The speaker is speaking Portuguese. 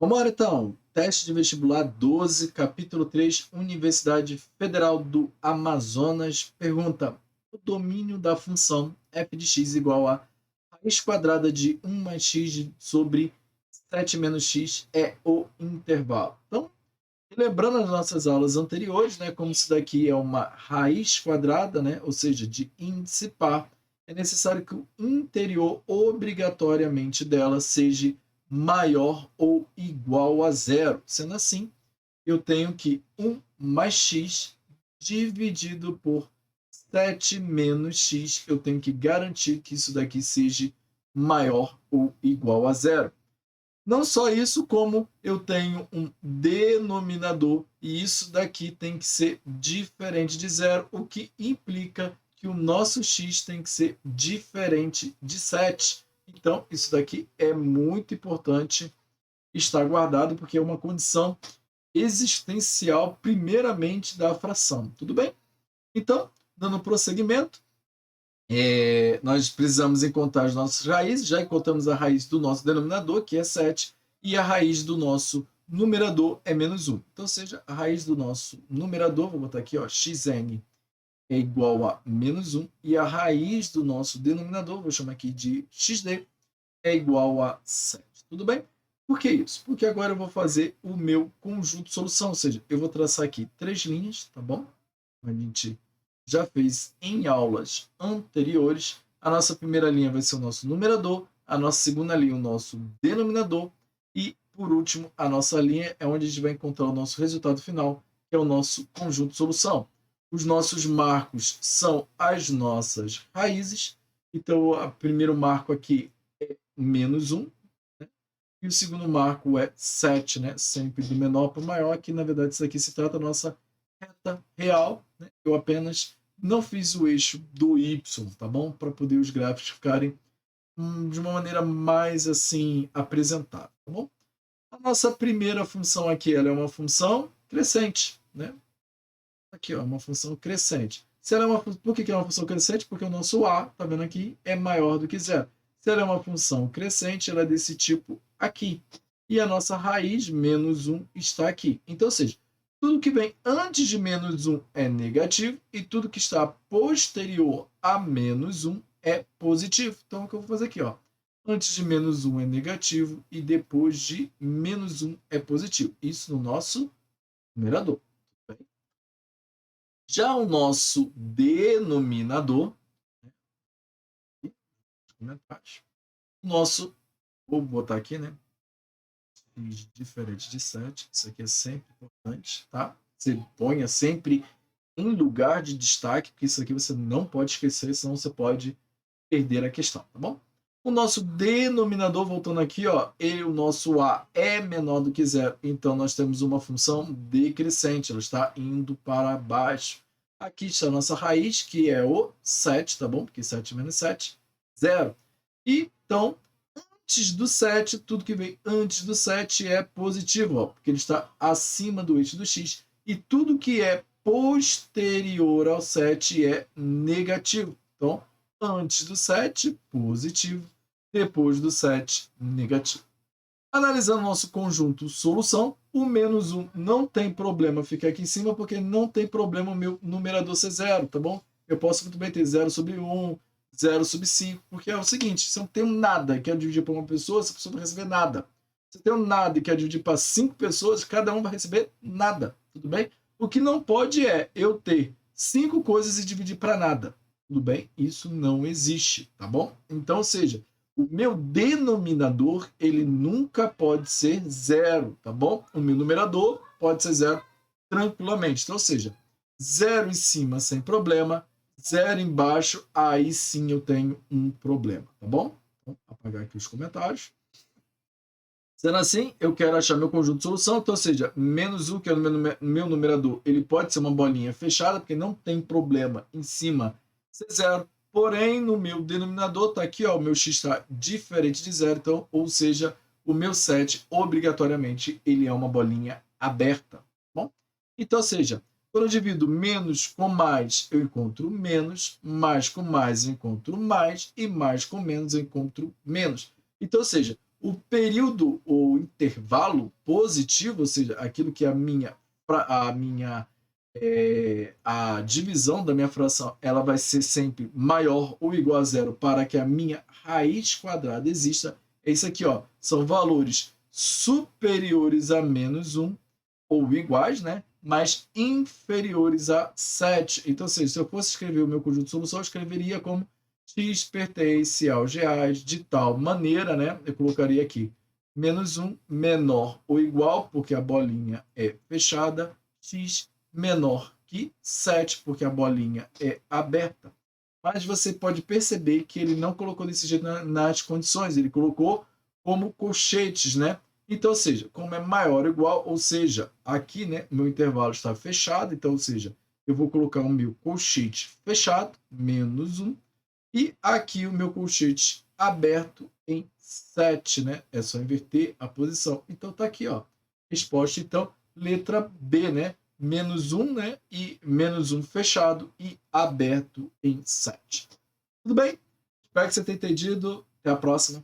Vamos lá, então. Teste de vestibular 12, capítulo 3, Universidade Federal do Amazonas. Pergunta: o domínio da função f de x igual a raiz quadrada de 1 mais x sobre 7 menos x é o intervalo. Então, lembrando as nossas aulas anteriores, né, como isso daqui é uma raiz quadrada, né, ou seja, de índice par, é necessário que o interior obrigatoriamente dela seja maior ou igual a zero. Sendo assim, eu tenho que 1 mais x dividido por 7 menos x, eu tenho que garantir que isso daqui seja maior ou igual a zero. Não só isso, como eu tenho um denominador, e isso daqui tem que ser diferente de zero, o que implica que o nosso x tem que ser diferente de 7. Então, isso daqui é muito importante estar guardado, porque é uma condição existencial, primeiramente, da fração. Tudo bem? Então, dando prosseguimento, nós precisamos encontrar as nossas raízes. Já encontramos a raiz do nosso denominador, que é 7, e a raiz do nosso numerador é menos 1. Então, seja, a raiz do nosso numerador, vou botar aqui, ó, xn é igual a menos 1, e a raiz do nosso denominador, vou chamar aqui de xd, é igual a 7. Tudo bem? Por que isso? Porque agora eu vou fazer o meu conjunto de solução, ou seja, eu vou traçar aqui 3 linhas, tá bom? A gente já fez em aulas anteriores. A nossa primeira linha vai ser o nosso numerador, a nossa segunda linha o nosso denominador e, por último, a nossa linha é onde a gente vai encontrar o nosso resultado final, que é o nosso conjunto de solução. Os nossos marcos são as nossas raízes. Então, o primeiro marco aqui é menos 1, né? E o segundo marco é 7, né? Sempre do menor para o maior, que na verdade isso aqui se trata da nossa reta real, né? Eu apenas não fiz o eixo do y, tá bom? Para poder os gráficos ficarem de uma maneira mais assim apresentada, tá bom? A nossa primeira função aqui, ela é uma função crescente, né? Aqui, ó, uma função crescente. Se ela é uma, por que é uma função crescente? Porque o nosso a, tá vendo aqui, é maior do que zero. Se ela é uma função crescente, ela é desse tipo aqui. E a nossa raiz, menos 1, está aqui. Então, ou seja, tudo que vem antes de menos 1 é negativo e tudo que está posterior a menos 1 é positivo. Então, o que eu vou fazer aqui? Ó? Antes de menos 1 é negativo e depois de menos 1 é positivo. Isso no nosso numerador. Já o nosso denominador, nosso, vou botar aqui, né? Diferente de 7, isso aqui é sempre importante, tá? Você ponha sempre em lugar de destaque, porque isso aqui você não pode esquecer, senão você pode perder a questão, tá bom? O nosso denominador, voltando aqui, ó, o nosso a é menor do que zero, então nós temos uma função decrescente, ela está indo para baixo. Aqui está a nossa raiz, que é o 7, tá bom? Porque 7 menos 7, 0. E, então, antes do 7, tudo que vem antes do 7 é positivo, ó, porque ele está acima do eixo do x. E tudo que é posterior ao 7 é negativo. Então, antes do 7, positivo. Depois do 7, negativo. Analisando nosso conjunto solução, o menos 1 não tem problema ficar aqui em cima, porque não tem problema o meu numerador ser 0, tá bom? Eu posso muito bem ter 0 sobre 1, 0 sobre 5, porque é o seguinte, se eu não tenho nada e quero dividir para uma pessoa, essa pessoa vai receber nada. Se eu tenho nada e quero dividir para 5 pessoas, cada um vai receber nada, tudo bem? O que não pode é eu ter 5 coisas e dividir para nada, tudo bem? Isso não existe, tá bom? Então, ou seja, o meu denominador, ele nunca pode ser 0, tá bom? O meu numerador pode ser 0 tranquilamente. Então, ou seja, 0 em cima sem problema, 0 embaixo, aí sim eu tenho um problema, tá bom? Vou apagar aqui os comentários. Sendo assim, eu quero achar meu conjunto de solução, então, ou seja, menos 1, que é o meu numerador, ele pode ser uma bolinha fechada, porque não tem problema em cima ser 0. Porém, no meu denominador está aqui, ó, o meu x está diferente de 0, então, ou seja, o meu 7, obrigatoriamente, ele é uma bolinha aberta. Tá bom? Então, ou seja, quando eu divido menos com mais, eu encontro menos, mais com mais eu encontro mais, e mais com menos eu encontro menos. Então, ou seja, O período ou intervalo positivo, ou seja, aquilo que a a divisão da minha fração ela vai ser sempre maior ou igual a zero para que a minha raiz quadrada exista. É isso aqui, ó, são valores superiores a -1 ou iguais, né? Mas inferiores a 7. Então, ou seja, se eu fosse escrever o meu conjunto de solução, eu escreveria como x pertence aos reais de tal maneira, né? Eu colocaria aqui -1 menor ou igual, porque a bolinha é fechada, x menor que 7, porque a bolinha é aberta. Mas você pode perceber que ele não colocou desse jeito nas condições, ele colocou como colchetes, né? Então, ou seja, como é maior ou igual, ou seja, aqui, né, meu intervalo está fechado, então, ou seja, eu vou colocar o meu colchete fechado, -1, e aqui o meu colchete aberto em 7, né? É só inverter a posição. Então, tá aqui, ó. Resposta, então, letra B, né? -1, né? E -1 fechado e aberto em 7. Tudo bem? Espero que você tenha entendido. Até a próxima.